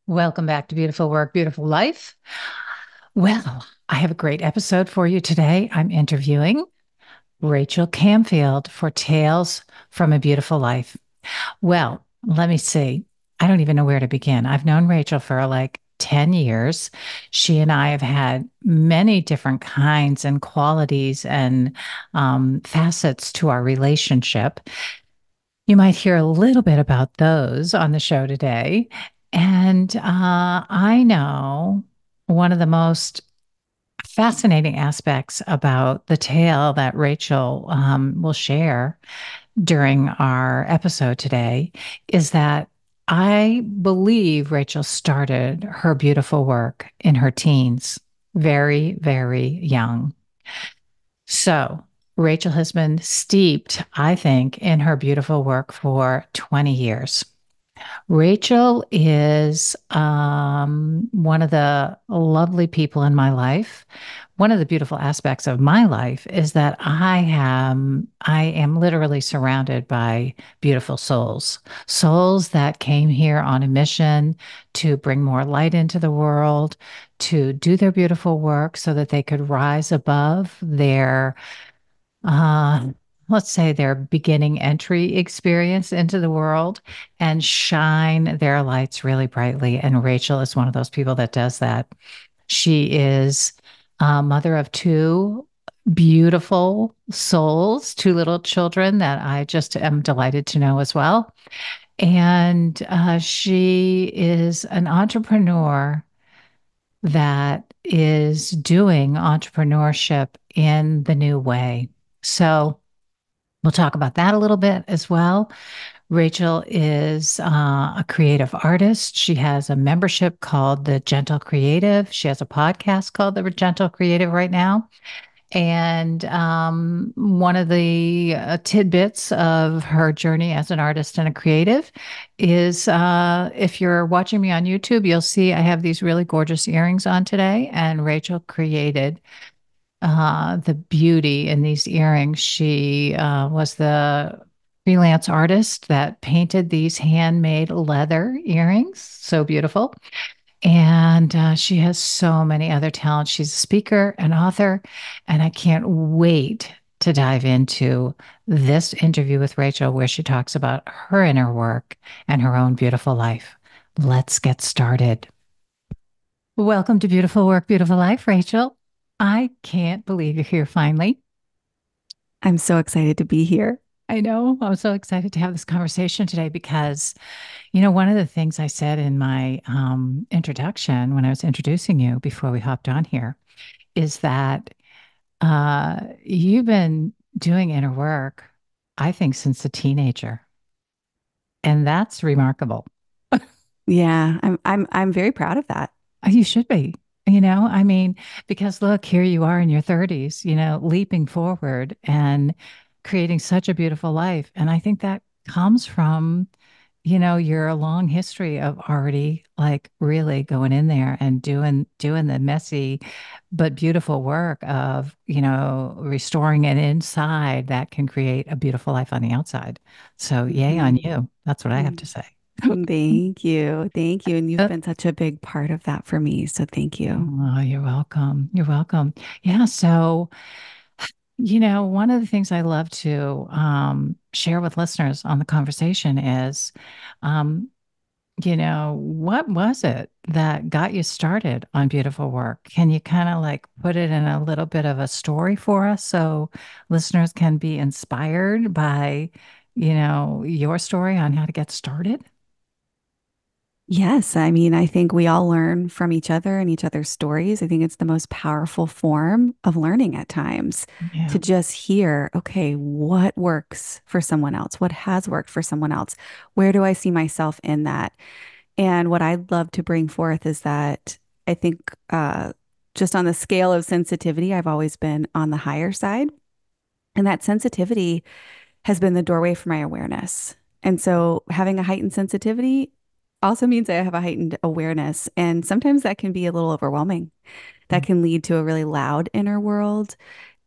Welcome back to Beautiful Work, Beautiful Life. Well, I have a great episode for you today. I'm interviewing Rachel Camfield for Tales from a Beautiful Life. Well, let me see. I don't even know where to begin. I've known Rachel for like 10 years. She and I have had many different kinds and qualities and facets to our relationship. You might hear a little bit about those on the show today. And I know one of the most fascinating aspects about the tale that Rachel will share during our episode today is that I believe Rachel started her beautiful work in her teens, very, very young. So, Rachel has been steeped, I think, in her beautiful work for 20 years. Rachel is one of the lovely people in my life. One of the beautiful aspects of my life is that I am literally surrounded by beautiful souls, souls that came here on a mission to bring more light into the world, to do their beautiful work so that they could rise above their uh, let's say their beginning entry experience into the world and shine their lights really brightly. And Rachel is one of those people that does that. She is a mother of two beautiful souls, two little children that I just am delighted to know as well. And she is an entrepreneur that is doing entrepreneurship in the new way. So, we'll talk about that a little bit as well. Rachel is a creative artist. She has a membership called The Gentle Creative. She has a podcast called The Gentle Creative right now. And one of the tidbits of her journey as an artist and a creative is if you're watching me on YouTube, you'll see I have these really gorgeous earrings on today. And Rachel created the beauty in these earrings. She was the freelance artist that painted these handmade leather earrings. So beautiful. And she has so many other talents. She's a speaker, an author, and I can't wait to dive into this interview with Rachel, where she talks about her inner work and her own beautiful life. Let's get started. Welcome to Beautiful Work, Beautiful Life, Rachel. I can't believe you're here finally. I'm so excited to be here. I know. I'm so excited to have this conversation today because, one of the things I said in my introduction when I was introducing you before we hopped on here is that you've been doing inner work, I think, since a teenager. And that's remarkable. Yeah, I'm very proud of that. You should be, I mean, because look, here you are in your 30s, leaping forward and creating such a beautiful life. And I think that comes from, your long history of already like really going in there and doing the messy but beautiful work of, restoring an inside that can create a beautiful life on the outside. So yay on Mhm. you. That's what I have to Mm. say. Thank you. Thank you. And you've been such a big part of that for me. So thank you. Oh, you're welcome. You're welcome. Yeah. So, one of the things I love to share with listeners on the conversation is, um, what was it that got you started on beautiful work? Can you kind of like put it in a little bit of a story for us so listeners can be inspired by, your story on how to get started? Yes, I mean, I think we all learn from each other and each other's stories. I think it's the most powerful form of learning at times Yeah. to just hear, okay, what works for someone else? What has worked for someone else? Where do I see myself in that? And what I'd love to bring forth is that I think just on the scale of sensitivity, I've always been on the higher side. And that sensitivity has been the doorway for my awareness. And so having a heightened sensitivity also means I have a heightened awareness. And sometimes that can be a little overwhelming. That can lead to a really loud inner world.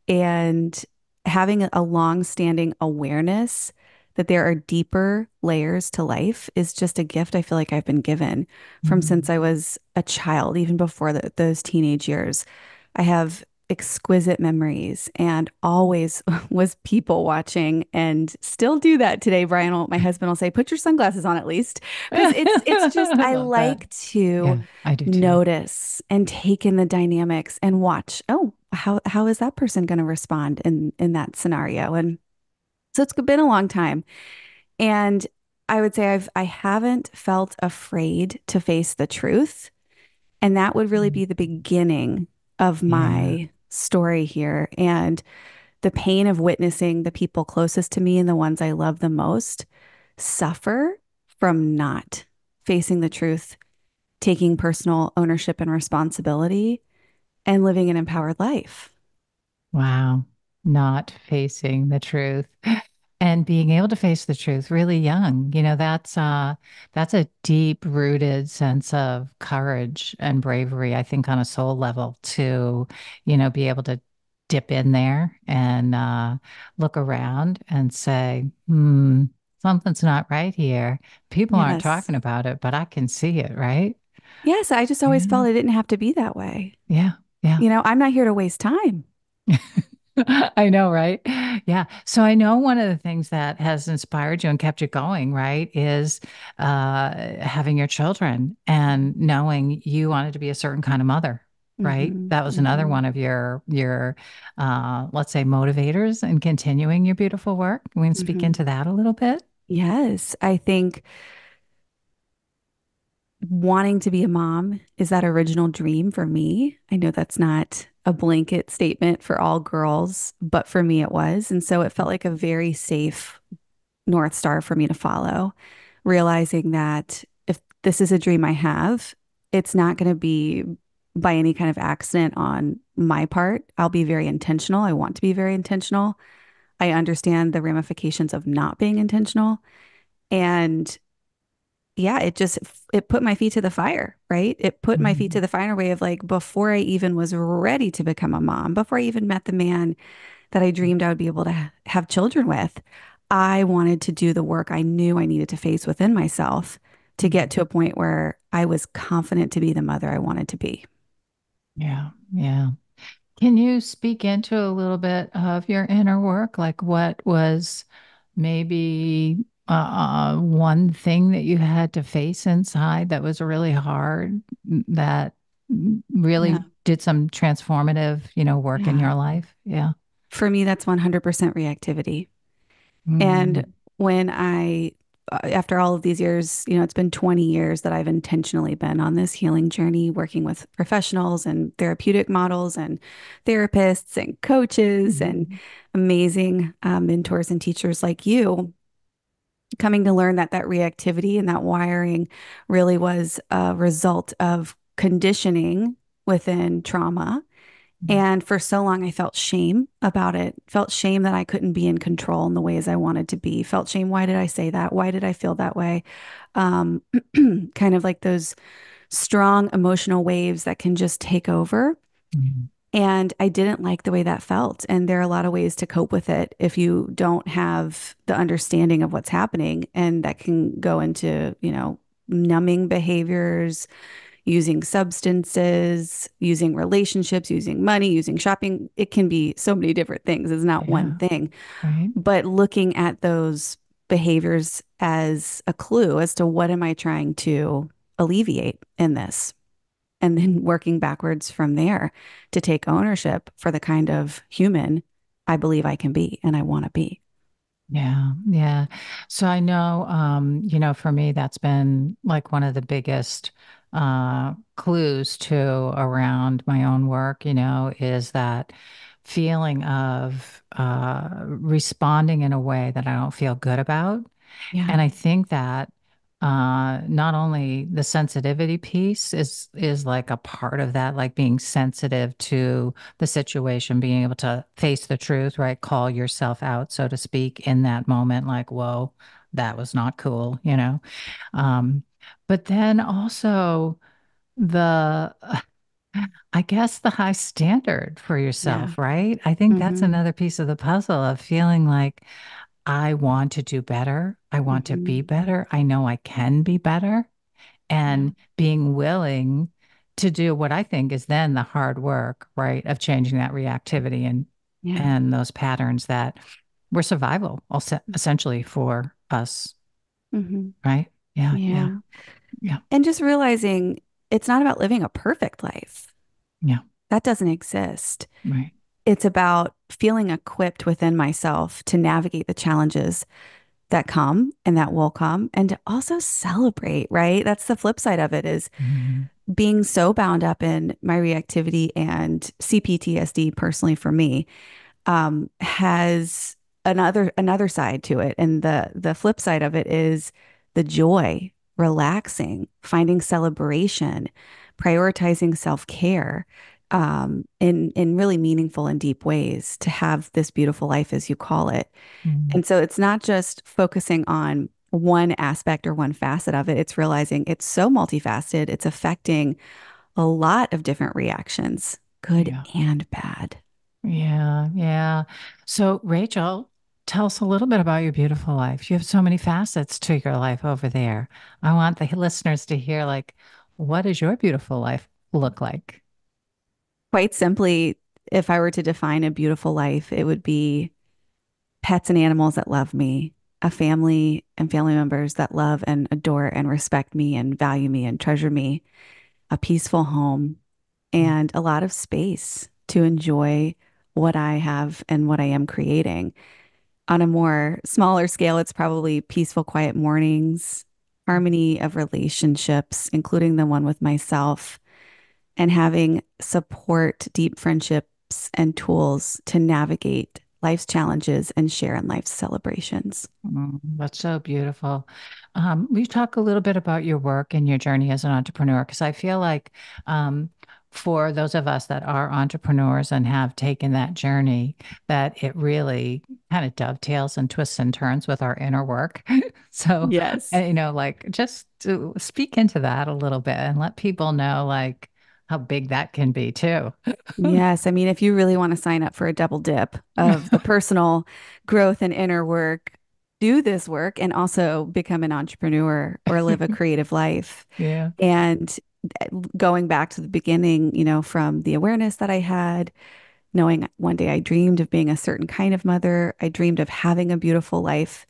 And having a long-standing awareness that there are deeper layers to life is just a gift I feel like I've been given from since Mm. I was a child, even before those teenage years. I have exquisite memories and always was people watching and still do that today. My husband will say, put your sunglasses on at least, because it's just I I love that. like to Yeah, I do too. notice and take in the dynamics and watch, oh, how is that person going to respond in that scenario? And so it's been a long time. And I would say I haven't felt afraid to face the truth. And that would really Mm. be the beginning of Yeah. my story here. And the pain of witnessing the people closest to me and the ones I love the most suffer from not facing the truth, taking personal ownership and responsibility, and living an empowered life. Wow. Not facing the truth and being able to face the truth really young. That's a deep rooted sense of courage and bravery, I think, on a soul level to, be able to dip in there and look around and say, something's not right here. People aren't Yes. talking about it, but I can see it, right? Yes, I just always Yeah. felt it didn't have to be that way. Yeah. Yeah. I'm not here to waste time. I know, right? Yeah. So I know one of the things that has inspired you and kept you going, right, is having your children and knowing you wanted to be a certain kind of mother, right? Hmm. That was another Hmm. one of your let's say, motivators in continuing your beautiful work. We can speak Hmm. into that a little bit. Yes, I think wanting to be a mom is that original dream for me. I know that's not a blanket statement for all girls, but for me it was. And so it felt like a very safe North Star for me to follow, realizing that if this is a dream I have, it's not going to be by any kind of accident on my part. I'll be very intentional. I want to be very intentional. I understand the ramifications of not being intentional. And yeah, it put my feet to the fire, right? It put my feet to Mhm. the fire way of like before I even was ready to become a mom, before I even met the man that I dreamed I would be able to have children with, I wanted to do the work I knew I needed to face within myself to get Mhm. to a point where I was confident to be the mother I wanted to be. Yeah. Yeah. Can you speak into a little bit of your inner work? Like what was maybe one thing that you had to face inside that was really hard, that Yeah. really did some transformative, work in Yeah. your life? Yeah. For me, that's 100% reactivity. And Mm. when after all of these years, it's been 20 years that I've intentionally been on this healing journey, working with professionals and therapeutic models and therapists and coaches and Mm. amazing mentors and teachers like you, coming to learn that reactivity and that wiring really was a result of conditioning within trauma. And for so long, I felt shame about it. Felt shame that I couldn't be in control in the ways I wanted to be. Felt shame. Why did I say that? Why did I feel that way? Um, kind of like those strong emotional waves that can just take over. Mm. And I didn't like the way that felt. And there are a lot of ways to cope with it if you don't have the understanding of what's happening. And that can go into, numbing behaviors, using substances, using relationships, using money, using shopping. It can be so many different things. It's not one Yeah. thing, Right. but looking at those behaviors as a clue as to what am I trying to alleviate in this? And then working backwards from there to take ownership for the kind of human I believe I can be and I want to be. Yeah, yeah. So I know, for me, that's been like one of the biggest clues too around my own work, is that feeling of responding in a way that I don't feel good about. Yeah. And I think that not only the sensitivity piece is like a part of that, like being sensitive to the situation, being able to face the truth, right? Call yourself out, so to speak, in that moment, like, whoa, that was not cool. Um, but then also the I guess the high standard for Yeah. yourself, right? I think that's Hmm. another piece of the puzzle of feeling like I want to do better. I want to be Hmm. better. I know I can be better. Yeah. And being willing to do what I think is then the hard work, right, of changing that reactivity Yeah. and those patterns that were survival essentially for us, Hmm. right? Yeah, yeah, Yeah. yeah, And just realizing it's not about living a perfect life. yeah, That doesn't exist. right. It's about feeling equipped within myself to navigate the challenges that come and that will come and to also celebrate, right? That's the flip side of it is Mhm. being so bound up in my reactivity and CPTSD personally for me has another side to it. And the flip side of it is the joy, relaxing, finding celebration, prioritizing self-care in really meaningful and deep ways to have this beautiful life, as you call it. Mhm. And so it's not just focusing on one aspect or one facet of it. It's realizing it's so multifaceted. It's affecting a lot of different reactions, good Yeah, and bad. yeah, yeah. So, Rachel, tell us a little bit about your beautiful life. You have so many facets to your life over there. I want the listeners to hear, like, what does your beautiful life look like? Quite simply, if I were to define a beautiful life, it would be pets and animals that love me, a family and family members that love and adore and respect me and value me and treasure me, a peaceful home, and a lot of space to enjoy what I have and what I am creating. On a more smaller scale, it's probably peaceful, quiet mornings, harmony of relationships, including the one with myself, and having support, deep friendships, and tools to navigate life's challenges and share in life's celebrations. That's so beautiful. Will you talk a little bit about your work and your journey as an entrepreneur? Because I feel like for those of us that are entrepreneurs and have taken that journey, that it really kind of dovetails and twists and turns with our inner work. So, Yes. like just to speak into that a little bit and let people know like how big that can be too. Yes. I mean, if you really want to sign up for a double dip of the personal growth and inner work, do this work and also become an entrepreneur or live a creative life. Yeah. And going back to the beginning, from the awareness that I had, knowing one day I dreamed of being a certain kind of mother, I dreamed of having a beautiful life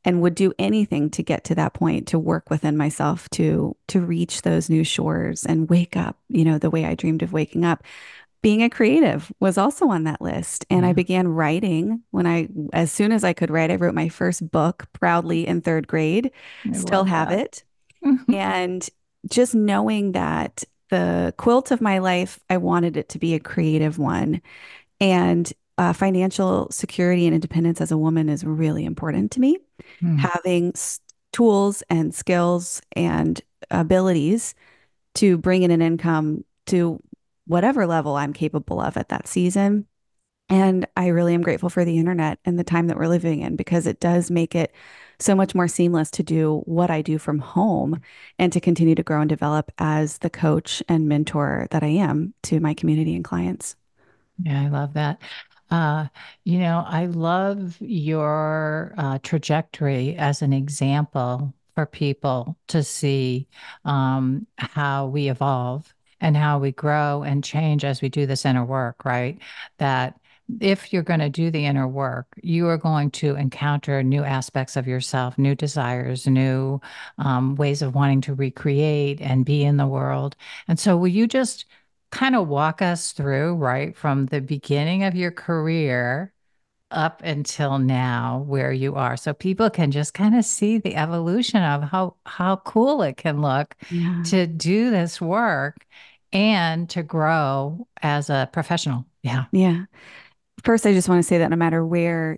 and would do anything to get to that point, to work within myself to reach those new shores and wake up, the way I dreamed of waking up. Being a creative was also on that list. And I Yeah. began writing as soon as I could write. I wrote my first book proudly in third grade, I still love have that. it. And just knowing that the quilt of my life, I wanted it to be a creative one. And financial security and independence as a woman is really important to me. Mm. Having tools and skills and abilities to bring in an income to whatever level I'm capable of at that season. And I really am grateful for the internet and the time that we're living in because it does make it so much more seamless to do what I do from home and to continue to grow and develop as the coach and mentor that I am to my community and clients. Yeah, I love that. Uh, I love your trajectory as an example for people to see how we evolve and how we grow and change as we do this inner work, right? That if you're going to do the inner work, you are going to encounter new aspects of yourself, new desires, new ways of wanting to recreate and be in the world. And so, will you just kind of walk us through, right, from the beginning of your career up until now where you are so people can just kind of see the evolution of how cool it can look Yeah. to do this work and to grow as a professional. Yeah. Yeah. First, I just want to say that no matter where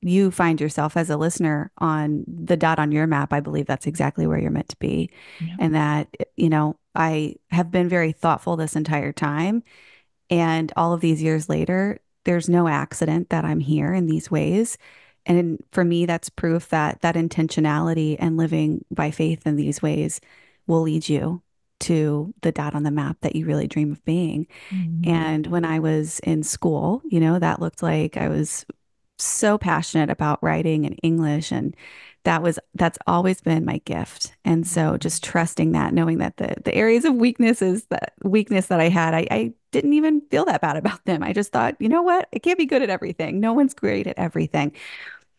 you find yourself as a listener on the dot on your map, I believe that's exactly where you're meant to be. Yeah. And that, I have been very thoughtful this entire time. And all of these years later, there's no accident that I'm here in these ways. And for me, that's proof that that intentionality and living by faith in these ways will lead you to the dot on the map that you really dream of being. Mhm. And when I was in school, that looked like I was so passionate about writing and English, and that's always been my gift. And so just trusting that, knowing that the areas of weakness that I had, I didn't even feel that bad about them. I just thought, you know what? I can't be good at everything. No one's great at everything.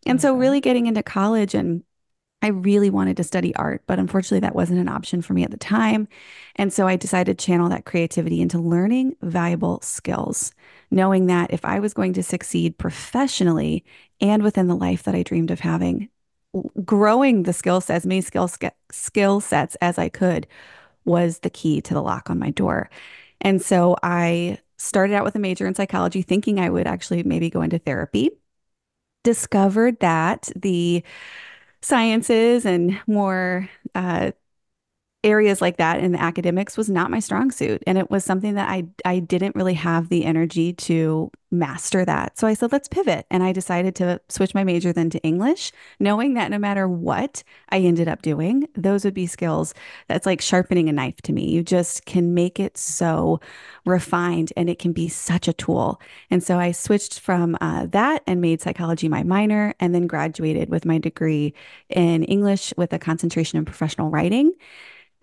And Love so that. really getting into college, and I really wanted to study art, but unfortunately that wasn't an option for me at the time. And so I decided to channel that creativity into learning valuable skills, knowing that if I was going to succeed professionally and within the life that I dreamed of having, growing the skill sets, many skill sets as I could was the key to the lock on my door. And so I started out with a major in psychology, thinking I would actually maybe go into therapy. Discovered that the sciences and more areas like that in the academics was not my strong suit. And it was something that I didn't really have the energy to master that. So I said, let's pivot. And I decided to switch my major then to English, knowing that no matter what I ended up doing, those would be skills that's like sharpening a knife to me. You just can make it so refined and it can be such a tool. And so I switched from that and made psychology my minor, and then graduated with my degree in English with a concentration in professional writing.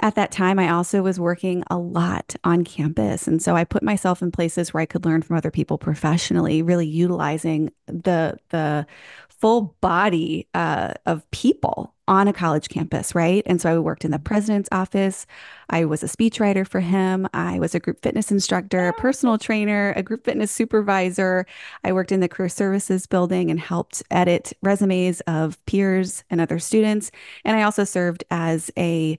At that time, I also was working a lot on campus. And so I put myself in places where I could learn from other people professionally, really utilizing the full body of people on a college campus, right? And so I worked in the president's office. I was a speechwriter for him. I was a group fitness instructor, a personal trainer, a group fitness supervisor. I worked in the career services building and helped edit resumes of peers and other students. And I also served as a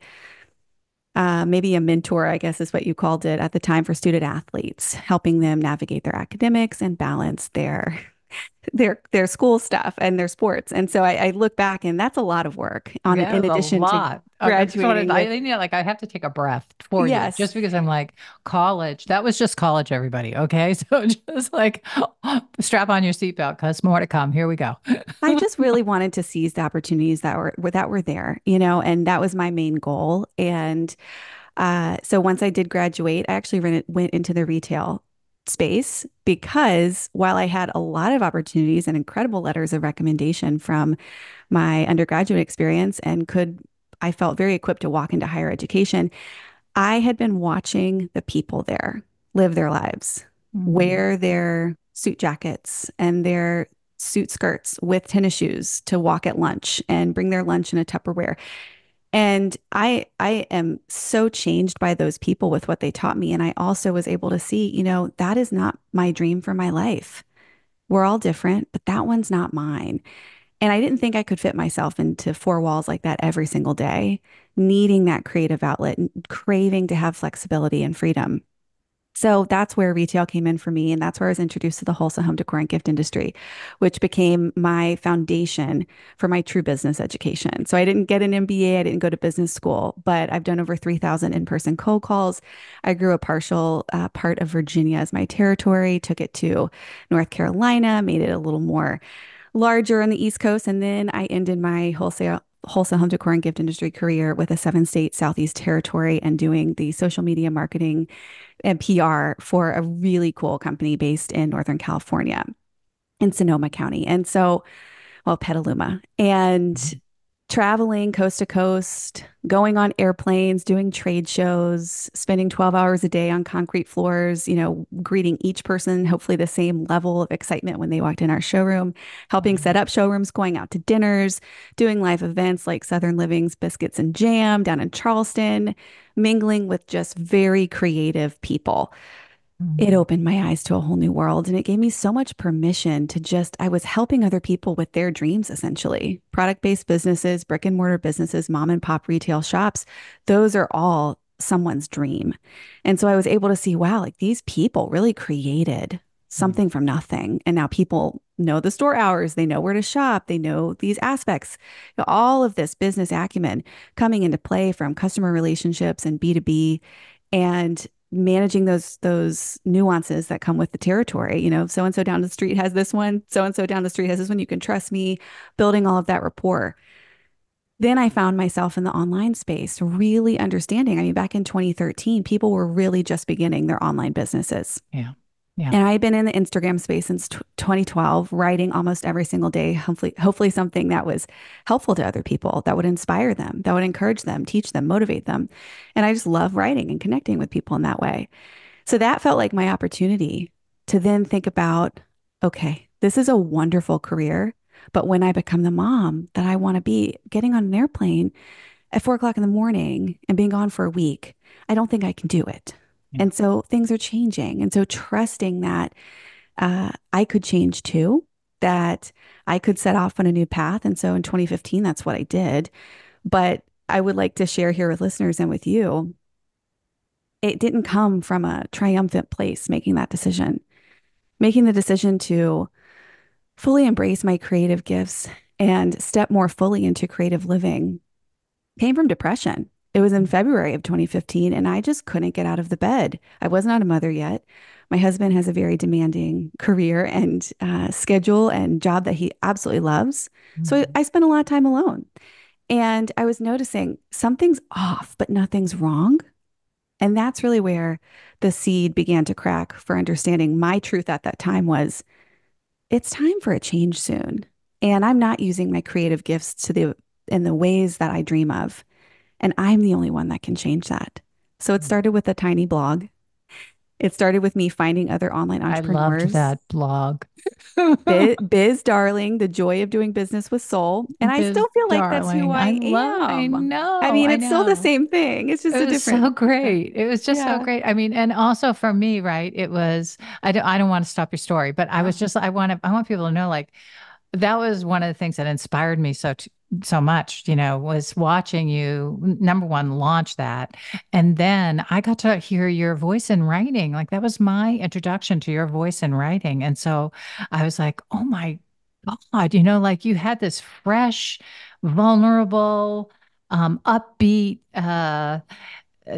maybe a mentor, I guess is what you called it at the time, for student athletes, helping them navigate their academics and balance their school stuff and their sports. And so I look back, and that's a lot of work on it, Yeah, it in was a addition to lot. I just wanted, graduating with, like, I have to take a breath for you just yes, because I'm like, college. That was just college, everybody. Okay. So just like strap on your seatbelt because more to come. Here we go. I just really wanted to seize the opportunities that were there, and that was my main goal. And so once I did graduate, I actually went into the retail space because while I had a lot of opportunities and incredible letters of recommendation from my undergraduate experience and I felt very equipped to walk into higher education, I had been watching the people there live their lives, Mhm. wear their suit jackets and their suit skirts with tennis shoes to walk at lunch and bring their lunch in a Tupperware. And I am so changed by those people with what they taught me. And I also was able to see, that is not my dream for my life. We're all different, but that one's not mine. And I didn't think I could fit myself into four walls like that every single day, needing that creative outlet and craving to have flexibility and freedom. So that's where retail came in for me. And that's where I was introduced to the wholesale home decor and gift industry, which became my foundation for my true business education. So I didn't get an MBA, I didn't go to business school, but I've done over 3,000 in-person cold calls. I grew a partial part of Virginia as my territory, took it to North Carolina, made it a little more larger on the East Coast. And then I ended my wholesale home decor and gift industry career with a 7-state Southeast territory and doing the social media marketing and PR for a really cool company based in Northern California in Sonoma County. And so, well, Petaluma. And traveling coast to coast, going on airplanes, doing trade shows, spending 12 hours a day on concrete floors, greeting each person, hopefully the same level of excitement when they walked in our showroom, helping set up showrooms, going out to dinners, doing live events like Southern Living's Biscuits and Jam down in Charleston, mingling with just very creative people. It Mhm. opened my eyes to a whole new world, and it gave me so much permission to I was helping other people with their dreams, essentially. Product-based businesses, brick and mortar businesses, mom and pop retail shops, those are all someone's dream. And so I was able to see, wow, like these people really created Mhm. something from nothing. And now people know the store hours, they know where to shop, they know these aspects. All of this business acumen coming into play from customer relationships and B2B, and managing those nuances that come with the territory. So and so down the street has this one, so and so down the street has this one. You can trust me, building all of that rapport. Then I found myself in the online space, really understanding. I mean, back in 2013, people were really just beginning their online businesses. Yeah. Yeah. And I've been in the Instagram space since 2012, writing almost every single day, hopefully something that was helpful to other people, that would inspire them, that would encourage them, teach them, motivate them. And I just love writing and connecting with people in that way. So that felt like my opportunity to then think about, okay, this is a wonderful career, but when I become the mom that I want to be, getting on an airplane at 4 o'clock in the morning and being gone for a week, I don't think I can do it. Yeah. And so things are changing. And so trusting that I could change too, that I could set off on a new path. And so in 2015, that's what I did. But I would like to share here with listeners and with you, it didn't come from a triumphant place making that decision. Making the decision to fully embrace my creative gifts and step more fully into creative living came from depression. It was in February of 2015, and I just couldn't get out of the bed. I was not a mother yet. My husband has a very demanding career and schedule and job that he absolutely loves. So Mhm. I spent a lot of time alone. And I was noticing something's off, but nothing's wrong. And that's really where the seed began to crack for understanding my truth at that time was it's time for a change soon. And I'm not using my creative gifts to the in the ways that I dream of. And I'm the only one that can change that. So it started with a tiny blog. It started with me finding other online I loved entrepreneurs. that blog. Biz Darling, the joy of doing business with soul. And I Biz still feel like that's who darling. I I love, I am. I know, mean, I it's still the know. same thing. It's just It a was different. so great. It was just so Yeah. great. I mean, and also for me, right? It was, I don't want to stop your story, but I was No. just, I want people to know, like, that was one of the things that inspired me so much, was watching you, number one, launch that. And then I got to hear your voice in writing. Like that was my introduction to your voice in writing. And so I was like, oh my God, like you had this fresh, vulnerable, upbeat,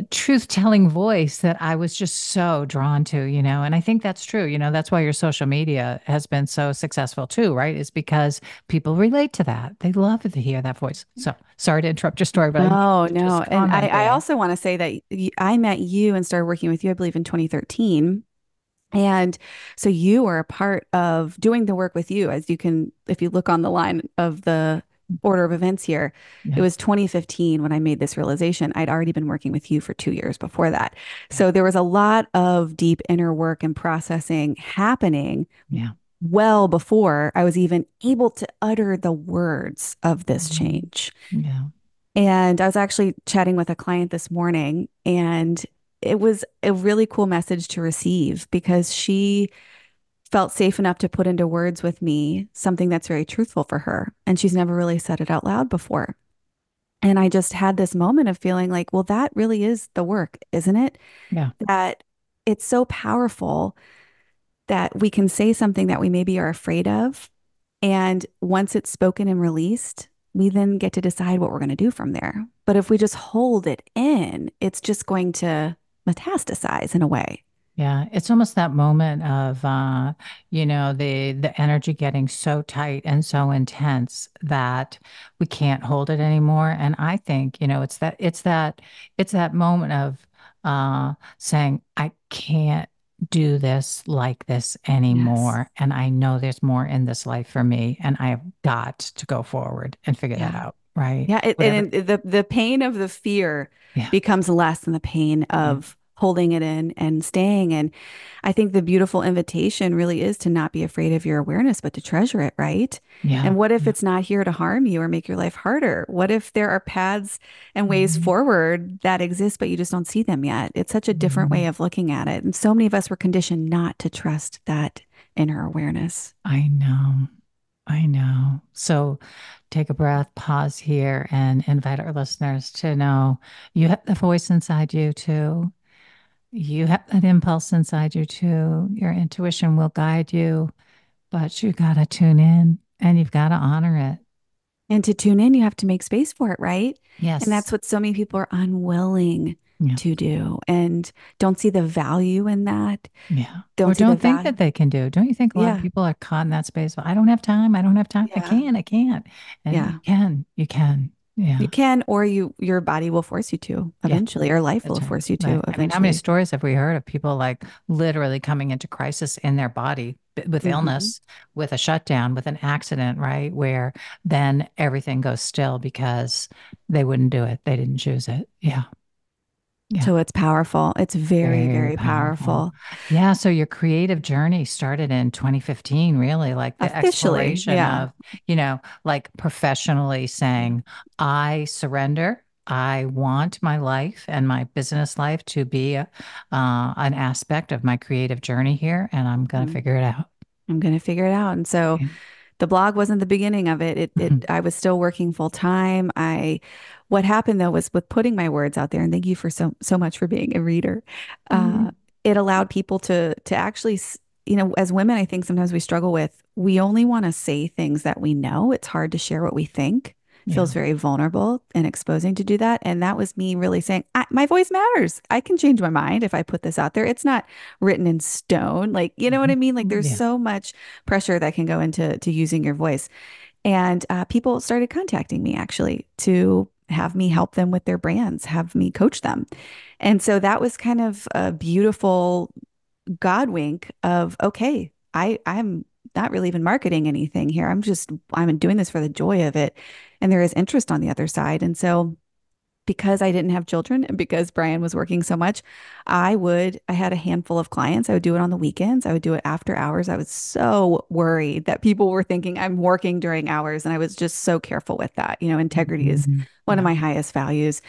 truth telling voice that I was just so drawn to, and I think that's true. That's why your social media has been so successful too, right? Is because people relate to that. They love to hear that voice. So sorry to interrupt your story, but I need No, to no. just And comment I there. also want to say that I met you and started working with you, I believe, in 2013. And so you were a part of doing the work with you, as you can, if you look on the line of the order of events here, it Yeah. was 2015 when I made this realization. I'd already been working with you for 2 years before that. Yeah. So there was a lot of deep inner work and processing happening Yeah. well before I was even able to utter the words of this Mhm. change. Yeah. And I was actually chatting with a client this morning, and it was a really cool message to receive because she felt safe enough to put into words with me something that's very truthful for her. And she's never really said it out loud before. And I just had this moment of feeling like, well, that really is the work, isn't it? Yeah. That it's so powerful that we can say something that we maybe are afraid of. And once it's spoken and released, we then get to decide what we're going to do from there. But if we just hold it in, it's just going to metastasize in a way. Yeah, it's almost that moment of the energy getting so tight and so intense that we can't hold it anymore. And I think, it's that moment of saying, I can't do this like this Yes. anymore. And I know there's more in this life for me, and I have got to go forward and figure that Yeah. out, right? Yeah, Whatever. the pain of the fear Yeah, becomes less than the pain yeah, of holding it in and staying. And I think the beautiful invitation really is to not be afraid of your awareness, but to treasure it, right? yeah, And what if yeah. it's not here to harm you or make your life harder? What if there are paths and ways Mhm, forward that exist, but you just don't see them yet? It's such a different way mhm. of looking at it. And so many of us were conditioned not to trust that inner awareness. I know. I know. So take a breath, pause here, and invite our listeners to know you have the voice inside you too. You have that impulse inside you too. Your intuition will guide you, but you got to tune in and you've got to honor it. And to tune in, you have to make space for it, right? And Yes. that's what so many people are unwilling Yeah. to do and don't see the value in that. Yeah. Or Don't see the don't think value. that they can do. Don't you think a lot of Yeah. people are caught in that space? I don't have time. I don't have time. I Yeah. can't. I can't. And you Yeah. can. You can. Yeah. You can, or your body will force you to Yeah. eventually, or life will That's right. force you to Right. I mean, how many eventually. stories have we heard of people like literally coming into crisis in their body with Hmm. illness, with a shutdown, with an accident, right? Where then everything goes still because they wouldn't do it. They didn't choose it. Yeah. Yeah. So it's powerful. It's very, Very very powerful. powerful. Yeah. So your creative journey started in 2015, really, like the Officially, exploration yeah. of, like professionally saying, I surrender. I want my life and my business life to be an aspect of my creative journey here, and I'm going to Mhm. figure it out. I'm going to figure it out. And so Yeah. the blog wasn't the beginning of it. I was still working full time. What happened though was with putting my words out there, and thank you for so much for being a reader. Uh, Mhm. it allowed people to actually, as women, I think sometimes we struggle with, we only want to say things that we know. It's hard to share what we think. Feels Yeah. very vulnerable and exposing to do that. And that was me really saying, my voice matters. I can change my mind if I put this out there. It's not written in stone. Like, you know what I Mhm. mean? Like, there's Yeah. so much pressure that can go into using your voice. And people started contacting me actually to have me help them with their brands, have me coach them. And so that was kind of a beautiful God wink of, okay, I'm not really even marketing anything here. I'm doing this for the joy of it. And there is interest on the other side. And so because I didn't have children and because Brian was working so much, I had a handful of clients. I would do it on the weekends. I would do it after hours. I was so worried that people were thinking I'm working during hours. And I was just so careful with that. Integrity is Mhm. one of Yeah. my highest values.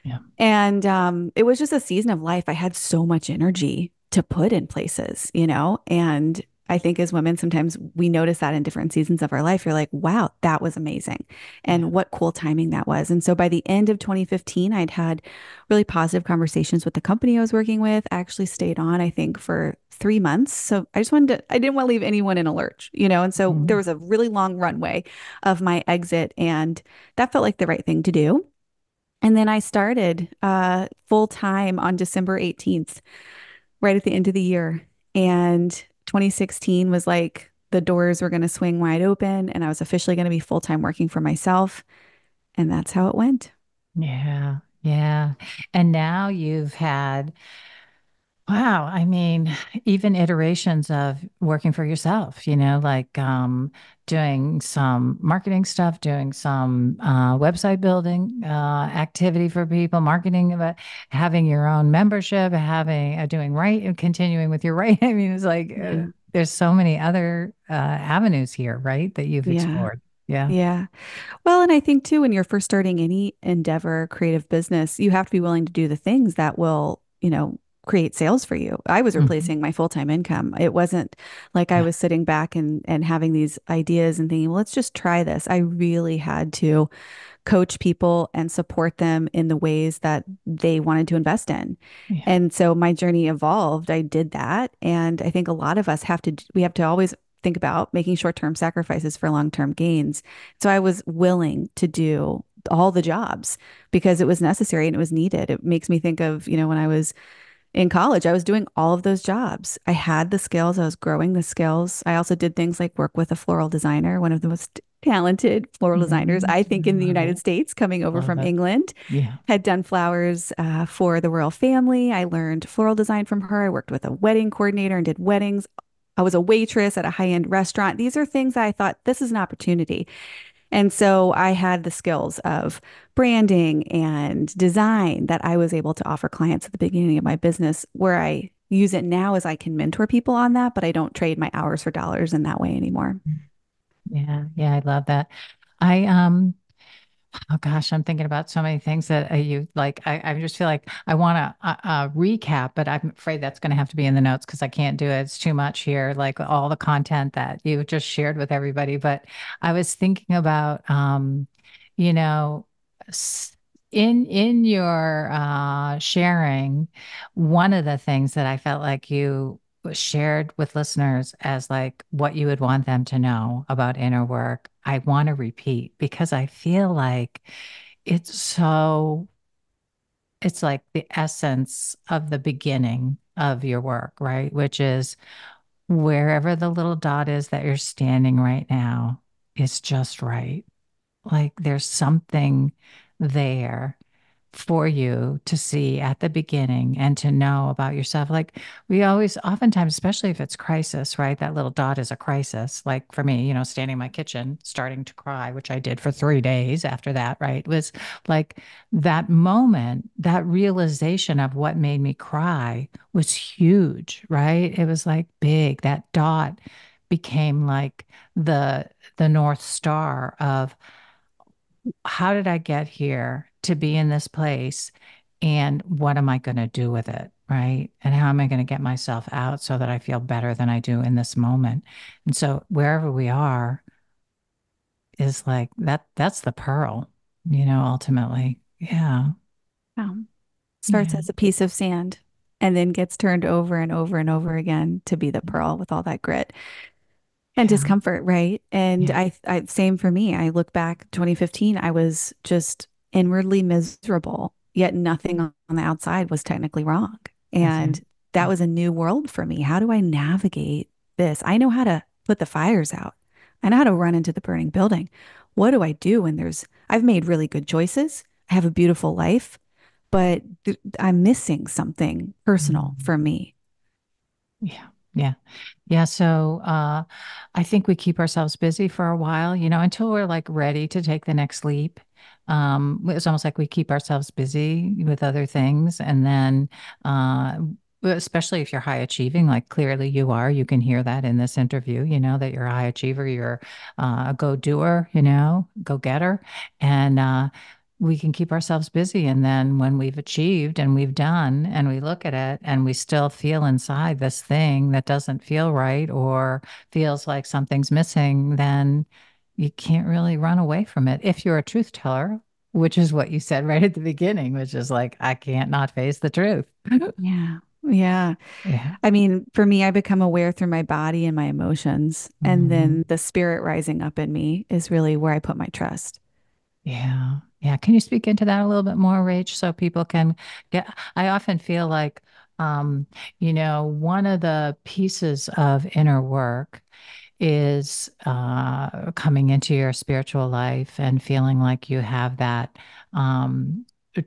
Yeah. And it was just a season of life. I had so much energy to put in places. And I think as women, sometimes we notice that in different seasons of our life. You're like, wow, that was amazing. Yeah. And what cool timing that was. And so by the end of 2015, I'd had really positive conversations with the company I was working with. I actually stayed on, I think, for 3 months. So I didn't want to leave anyone in a lurch. And so there Mhm. was a really long runway of my exit. And that felt like the right thing to do. And then I started full time on December 18th, right at the end of the year. And 2016 was like the doors were going to swing wide open, and I was officially going to be full time working for myself. And that's how it went. Yeah. Yeah. And now you've had wow. I mean, even iterations of working for yourself, like doing some marketing stuff, doing some website building activity for people, marketing, about having your own membership, having doing right and continuing with your right. I mean, it's like Yeah. there's so many other avenues here, right, that you've Yeah. explored. Yeah. Yeah. Well, and I think too, when you're first starting any endeavor, creative business, you have to be willing to do the things that will create sales for you. I was Mhm. replacing my full-time income. It wasn't like I Yeah. was sitting back and having these ideas and thinking, well, let's just try this. I really had to coach people and support them in the ways that they wanted to invest in. Yeah. And so my journey evolved. I did that. And I think a lot of us we have to always think about making short-term sacrifices for long-term gains. So I was willing to do all the jobs because it was necessary and it was needed. It makes me think of when I was in college, I was doing all of those jobs. I had the skills, I was growing the skills. I also did things like work with a floral designer, one of the most talented floral designers, Mhm. I think, I in the love United it. States, coming over Love from it. England. Yeah. Had done flowers for the royal family. I learned floral design from her. I worked with a wedding coordinator and did weddings. I was a waitress at a high-end restaurant. These are things that I thought this is an opportunity. And so I had the skills of branding and design that I was able to offer clients at the beginning of my business, where I use it now as I can mentor people on that, but I don't trade my hours for dollars in that way anymore. Yeah. Yeah. I love that. I Oh gosh, I'm thinking about so many things that you like. I just feel like I want to recap, but I'm afraid that's going to have to be in the notes because I can't do it. It's too much here, like all the content that you just shared with everybody. But I was thinking about, you know, s- in your sharing, one of the things that I felt like you shared with listeners as like what you would want them to know about inner work, I want to repeat because I feel like it's so, it's like the essence of the beginning of your work, right? Which is wherever the little dot is that you're standing right now is just right. like there's something there for you to see at the beginning and to know about yourself. Like we always, oftentimes, especially if it's crisis, right? That little dot is a crisis. Like for me, standing in my kitchen, starting to cry, which I did for 3 days after that, right? Was like that moment, that realization of what made me cry was huge, right? It was like big. That dot became like the the North Star of how did I get here to be in this place? And what am I going to do with it? Right. And how am I going to get myself out so that I feel better than I do in this moment? And so wherever we are is like that's the pearl, ultimately. Yeah. Um, Starts Yeah. as a piece of sand and then gets turned over and over and over again to be the pearl with all that grit and Yeah. discomfort, right? And Yeah. same for me. I look back 2015, I was just inwardly miserable, yet nothing on the outside was technically wrong. That's it. And that Yeah. was a new world for me. How do I navigate this? I know how to put the fires out. I know how to run into the burning building. What do I do when I've made really good choices. I have a beautiful life, but I'm missing something personal Mm. for me. Yeah. Yeah. Yeah. So I think we keep ourselves busy for a while, until we're like ready to take the next leap. It's almost like we keep ourselves busy with other things. And then, especially if you're high achieving, like clearly you are, you can hear that in this interview, that you're a high achiever, you're a go doer, go getter. And, we can keep ourselves busy. And then when we've achieved and we've done and we look at it and we still feel inside this thing that doesn't feel right or feels like something's missing, then you can't really run away from it if you're a truth teller, which is what you said right at the beginning, which is like, I can't not face the truth. Yeah. Yeah. Yeah. I mean, for me, I become aware through my body and my emotions. And Mhm. then the spirit rising up in me is really where I put my trust. Yeah. Yeah. Can you speak into that a little bit more, Rach, so people can I often feel like, one of the pieces of inner work is coming into your spiritual life and feeling like you have that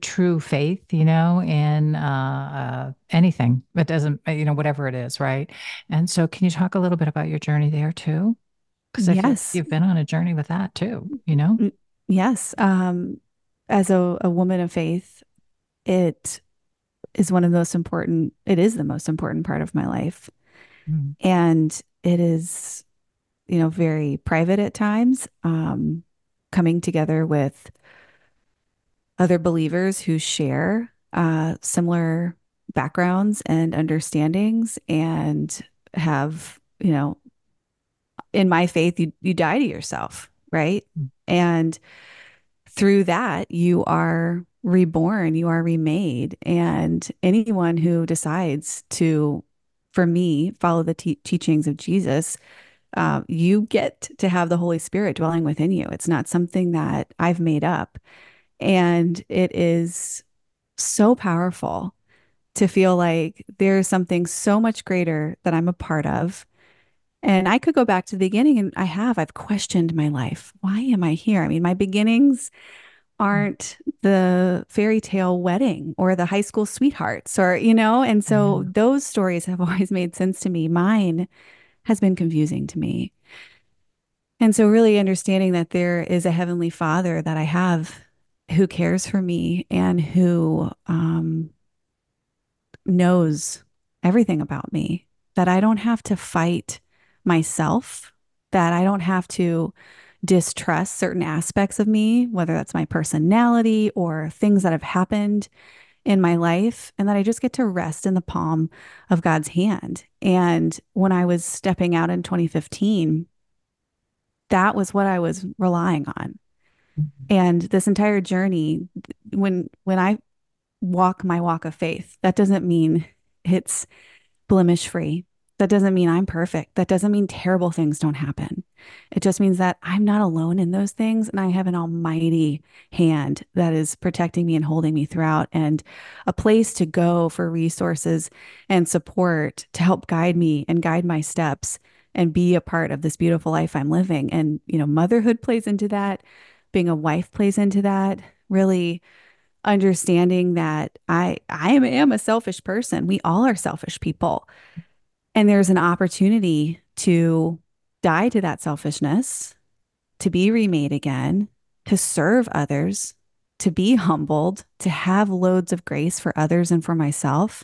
true faith, in anything. It doesn't, whatever it is, right? And so, can you talk a little bit about your journey there too? Because I feel like Yes. you've been on a journey with that too. Mm, yes. As a woman of faith, it is one of the most important, it is the most important part of my life. Mm. And it is, very private at times, coming together with other believers who share similar backgrounds and understandings and have, in my faith, you die to yourself, right? And through that, you are reborn, you are remade. And anyone who decides to, for me, follow the teachings of Jesus, you get to have the Holy Spirit dwelling within you. It's not something that I've made up. And it is so powerful to feel like there's something so much greater that I'm a part of. And I could go back to the beginning, and I've questioned my life. Why am I here? I mean, my beginnings aren't the fairy tale wedding or the high school sweethearts or, and so Yeah. those stories have always made sense to me. Mine has been confusing to me. And so, really understanding that there is a heavenly father that I have who cares for me and who knows everything about me, that I don't have to fight myself, that I don't have to distrust certain aspects of me, whether that's my personality or things that have happened in my life, and that I just get to rest in the palm of God's hand. And when I was stepping out in 2015, that was what I was relying on. And this entire journey, when I walk my walk of faith, that doesn't mean it's blemish free. That doesn't mean I'm perfect. That doesn't mean terrible things don't happen. It just means that I'm not alone in those things. And I have an almighty hand that is protecting me and holding me throughout, and a place to go for resources and support to help guide me and guide my steps and be a part of this beautiful life I'm living. And, motherhood plays into that. being a wife plays into that. Really understanding that I am a selfish person. We all are selfish people. And there's an opportunity to die to that selfishness, to be remade again, to serve others, to be humbled, to have loads of grace for others and for myself.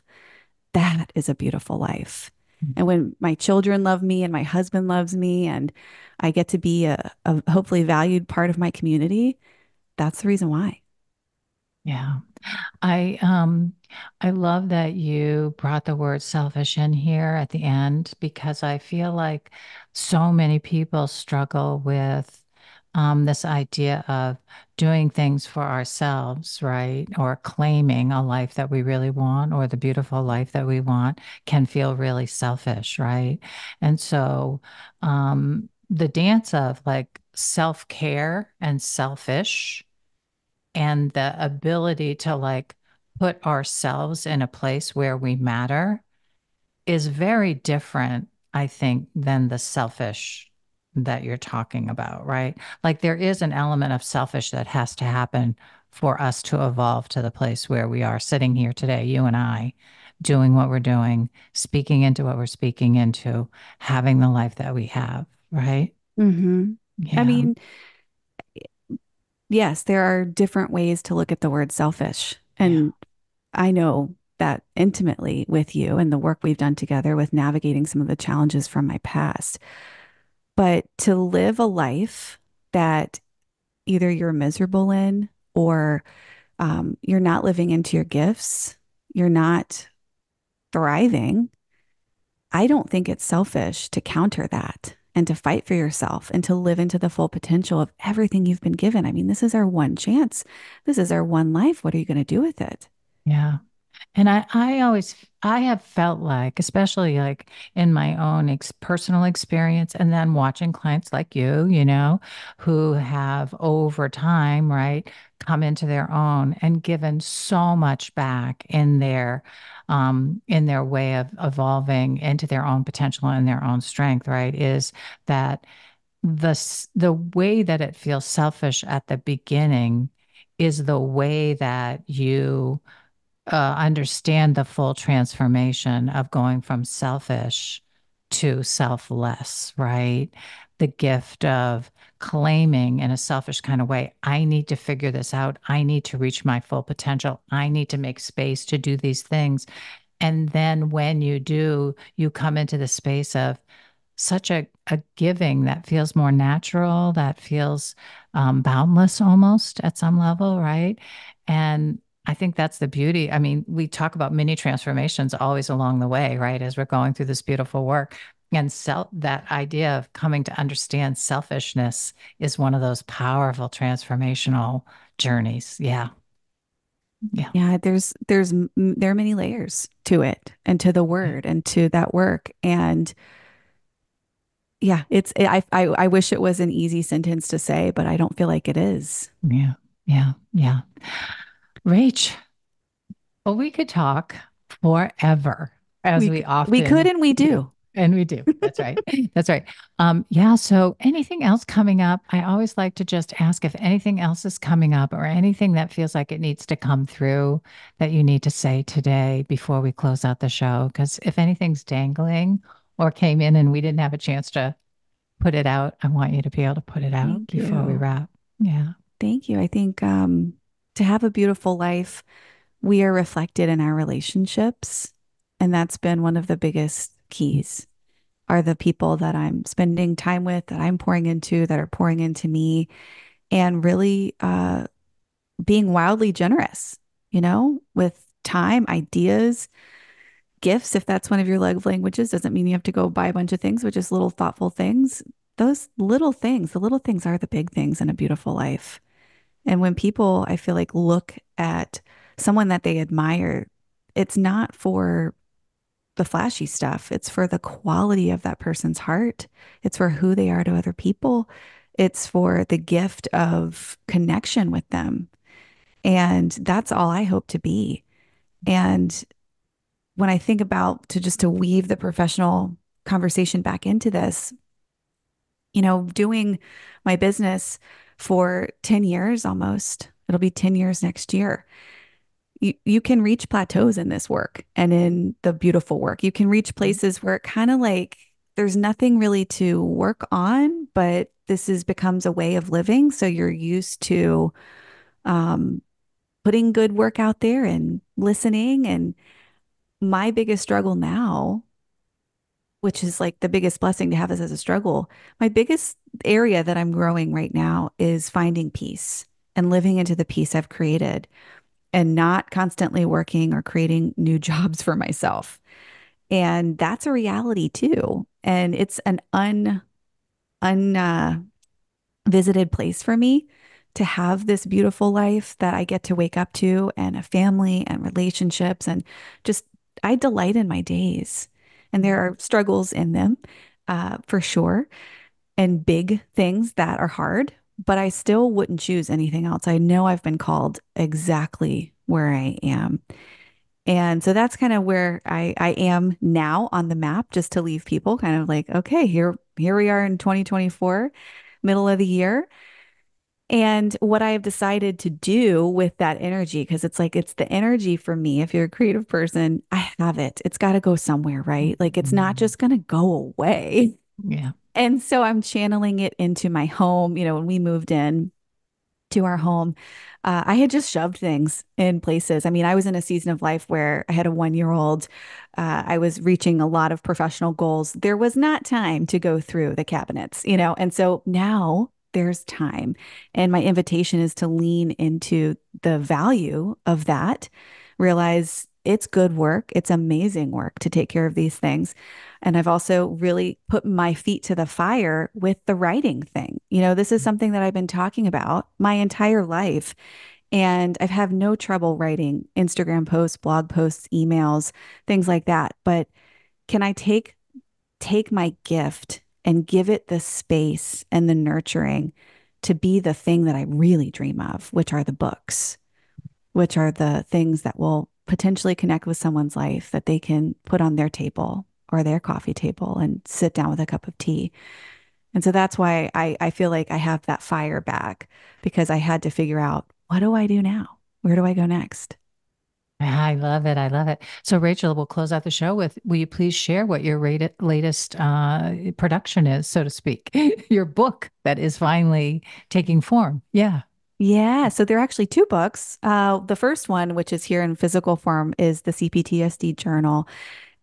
That is a beautiful life. And when my children love me and my husband loves me and I get to be a hopefully valued part of my community, that's the reason why. Yeah. I um I love that you brought the word selfish in here at the end because I feel like so many people struggle with this idea of doing things for ourselves, right? Or claiming a life that we really want or the beautiful life that we want can feel really selfish, right? And so the dance of like self-care and selfish and the ability to like put ourselves in a place where we matter is very different, I think, than the selfish that you're talking about, right? Like there is an element of selfish that has to happen for us to evolve to the place where we are sitting here today, you and I, doing what we're doing, speaking into what we're speaking into, having the life that we have, right? Hmm. I Yeah. mean, yes, there are different ways to look at the word selfish. Yeah. And I know that intimately with you and the work we've done together with navigating some of the challenges from my past. But to live a life that either you're miserable in or you're not living into your gifts, you're not thriving, I don't think it's selfish to counter that and to fight for yourself and to live into the full potential of everything you've been given. I mean, this is our one chance. This is our one life. What are you going to do with it? Yeah. And I have felt like, especially like in my own personal experience, and then watching clients like you know, who have over time, right, come into their own and given so much back in their way of evolving into their own potential and their own strength, right, is that the way that it feels selfish at the beginning is the way that you understand the full transformation of going from selfish to selfless, right? The gift of claiming in a selfish kind of way, I need to figure this out. I need to reach my full potential. I need to make space to do these things. And then when you do, you come into the space of such a giving that feels more natural, that feels boundless almost at some level, right? And I think that's the beauty. I mean, we talk about mini transformations always along the way, right? As we're going through this beautiful work. And that idea of coming to understand selfishness is one of those powerful transformational journeys. Yeah. Yeah. Yeah, there are many layers to it and to the Yeah. word and to that work. And yeah, I wish it was an easy sentence to say, but I don't feel like it is. Yeah. Yeah. Yeah. Rach, well, we could talk forever, as we We could often and we do. do. And we do. That's right. That's right. Yeah. So, anything else coming up? I always like to just ask if anything else is coming up or anything that feels like it needs to come through that you need to say today before we close out the show. Because if anything's dangling or came in and we didn't have a chance to put it out, I want you to be able to put it out Thank before we you. wrap. Yeah. Thank you. I think to have a beautiful life, we are reflected in our relationships. And that's been one of the biggest keys are the people that I'm spending time with, that I'm pouring into, that are pouring into me, and really being wildly generous, with time, ideas, gifts. If that's one of your love languages, doesn't mean you have to go buy a bunch of things, but just little thoughtful things. Those little things, the little things are the big things in a beautiful life. And when people, I feel like, look at someone that they admire, it's not for the flashy stuff, it's for the quality of that person's heart, it's for who they are to other people, it's for the gift of connection with them. And that's all I hope to be. And when I think about to weave the professional conversation back into this, doing my business for 10 years almost. It'll be 10 years next year. You can reach plateaus in this work and in the beautiful work. You can reach places where it kind of like there's nothing really to work on, but this is becomes a way of living. So you're used to um, putting good work out there and listening. And my biggest struggle now, which is like the biggest blessing to have this as a struggle, my biggest area that I'm growing right now is finding peace and living into the peace I've created and not constantly working or creating new jobs for myself. And that's a reality too. And it's an un visited place for me to have this beautiful life that I get to wake up to and a family and relationships and just I delight in my days. And there are struggles in them, for sure, and big things that are hard, but I still wouldn't choose anything else. I know I've been called exactly where I am. And so that's kind of where I am now on the map, just to leave people kind of like, okay, here we are in 2024, middle of the year. And what I have decided to do with that energy, because it's like it's the energy for me. If you're a creative person, I have it. It's got to go somewhere, right? Like it's not Mhm. just going to go away. Yeah. And so I'm channeling it into my home. When we moved in to our home, I had just shoved things in places. I mean, I was in a season of life where I had a 1 year old. I was reaching a lot of professional goals. There was not time to go through the cabinets. And so now there's time. And my invitation is to lean into the value of that, realize it's good work, it's amazing work to take care of these things. And I've also really put my feet to the fire with the writing thing. This is something that I've been talking about my entire life. And I've had no trouble writing Instagram posts, blog posts, emails, things like that. But can I take my gift and give it the space and the nurturing to be the thing that I really dream of, which are the books, which are the things that will potentially connect with someone's life that they can put on their table or their coffee table and sit down with a cup of tea. And so that's why I feel like I have that fire back because I had to figure out what do I do now? Where do I go next? I love it. I love it. So, Rachel, we'll close out the show with, will you please share what your latest production is, so to speak, your book that is finally taking form? Yeah. Yeah, so there are actually two books. The first one, which is here in physical form, is the CPTSD Journal.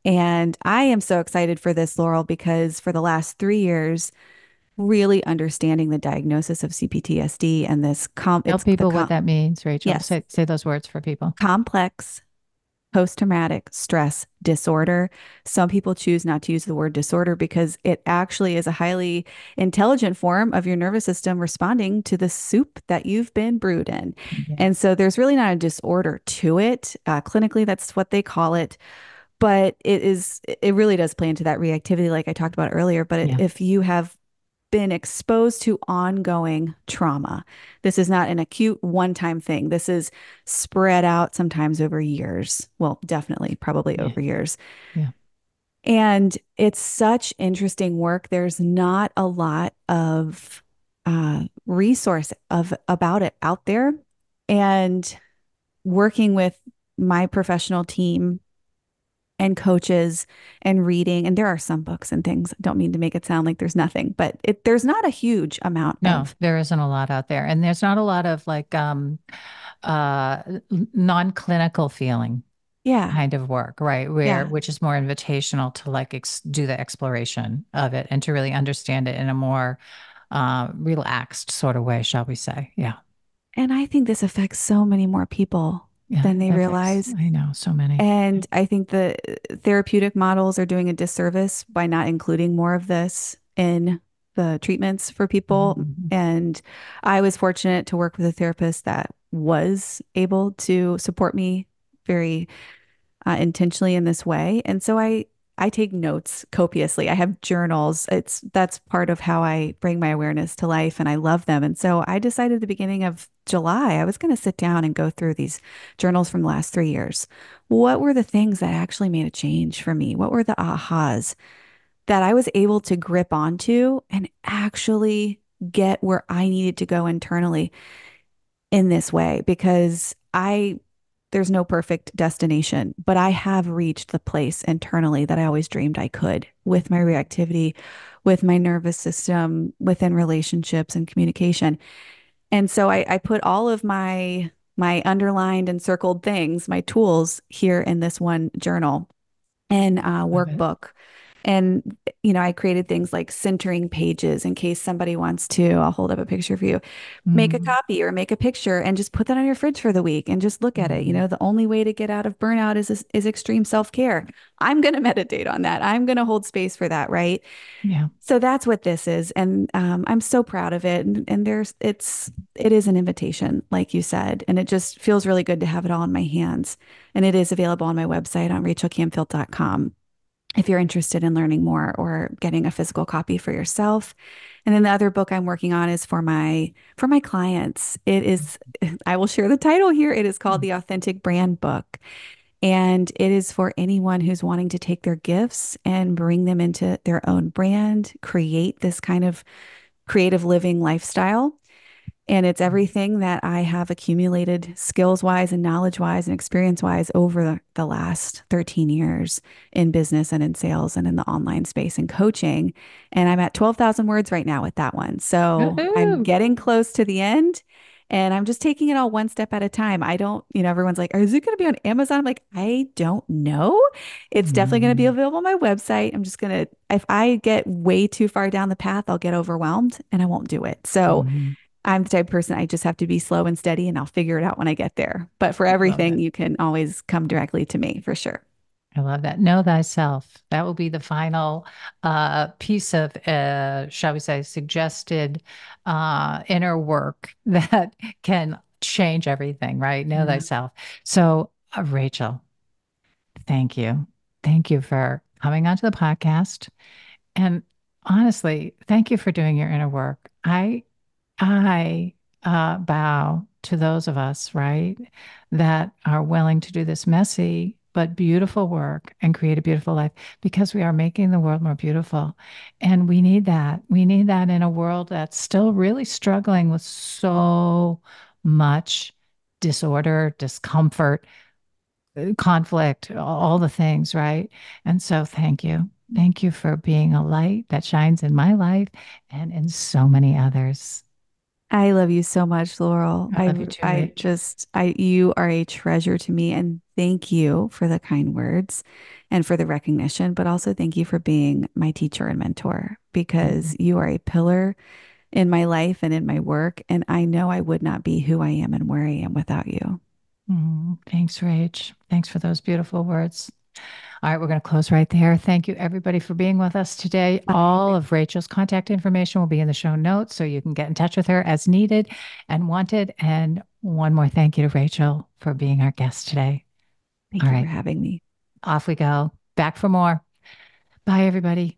And I am so excited for this, Laurel, because for the last 3 years, really understanding the diagnosis of CPTSD and Tell people what that means, Rachel. yes, Say those words for people. complex post-traumatic stress disorder. Some people choose not to use the word disorder because it actually is a highly intelligent form of your nervous system responding to the soup that you've been brewed in. Yeah. And so there's really not a disorder to it. Clinically, that's what they call it. But it really does play into that reactivity, like I talked about earlier. But Yeah. if you have been exposed to ongoing trauma. This is not an acute one time thing. This is spread out sometimes over years. Well, definitely, probably Yeah. over years. Yeah. And it's such interesting work. There's not a lot of resource of about it out there. And working with my professional team and coaches and reading. And there are some books and things. I don't mean to make it sound like there's nothing, but there's not a huge amount No, of, there isn't a lot out there. And there's not a lot of like non-clinical feeling yeah. kind of work, right? Yeah. Which is more invitational to like do the exploration of it and to really understand it in a more relaxed sort of way, shall we say? Yeah. And I think this affects so many more people Yeah. than they It affects, realize. I know, so many. And I think the therapeutic models are doing a disservice by not including more of this in the treatments for people. Mhm. And I was fortunate to work with a therapist that was able to support me very intentionally in this way. And so I take notes copiously. I have journals. That's part of how I bring my awareness to life and I love them. And so I decided at the beginning of July, I was going to sit down and go through these journals from the last 3 years. What were the things that actually made a change for me? What were the ahas that I was able to grip onto and actually get where I needed to go internally in this way because there's no perfect destination, but I have reached the place internally that I always dreamed I could with my reactivity, with my nervous system, within relationships and communication. And so I put all of my underlined and circled things, my tools here in this one journal and Love it. workbook. And, I created things like centering pages in case somebody wants to. I'll hold up a picture for you. Make a Mm, copy or make a picture and just put that on your fridge for the week and just look at it. mm, The only way to get out of burnout is extreme self-care. I'm going to meditate on that. I'm going to hold space for that, right? yeah. So that's what this is, and I'm so proud of it. And it is an invitation, like you said, and it just feels really good to have it all in my hands. And it is available on my website on rachelcamfield.com if you're interested in learning more or getting a physical copy for yourself. And then the other book I'm working on is for my clients. It is I will share the title here. It is called Mm, The Authentic Brand Book. And it is for anyone who's wanting to take their gifts and bring them into their own brand, create this kind of creative living lifestyle. And it's everything that I have accumulated skills wise and knowledge wise and experience wise over the last 13 years in business and in sales and in the online space and coaching. And I'm at 12,000 words right now with that one. So I'm woohoo. getting close to the end and I'm just taking it all one step at a time. I don't, everyone's like, is it going to be on Amazon? I'm like, I don't know. It's definitely going to be Mm, available on my website. I'm just going to, if I get way too far down the path, I'll get overwhelmed and I won't do it. So, mm, I'm the type of person I just have to be slow and steady and I'll figure it out when I get there. But for love everything, it. you can always come directly to me for sure. I love that. Know thyself. That will be the final piece of, shall we say, suggested inner work that can change everything, right? Know Yeah. thyself. So, Rachel, thank you. Thank you for coming onto the podcast. And honestly, thank you for doing your inner work. I bow to those of us, right, that are willing to do this messy but beautiful work and create a beautiful life because we are making the world more beautiful. And we need that. We need that in a world that's still really struggling with so much disorder, discomfort, conflict, all the things, right? And so thank you. Thank you for being a light that shines in my life and in so many others. I love you so much, Laurel. I love you too, Rach. You are a treasure to me. And thank you for the kind words and for the recognition, but also thank you for being my teacher and mentor because Mhm. you are a pillar in my life and in my work. And I know I would not be who I am and where I am without you. Thanks, Rach. Thanks for those beautiful words. All right, we're going to close right there. Thank you, everybody, for being with us today. All of Rachel's contact information will be in the show notes, so you can get in touch with her as needed and wanted. And one more thank you to Rachel for being our guest today. All Thank you for right, having me. off we go. Back for more. Bye, everybody.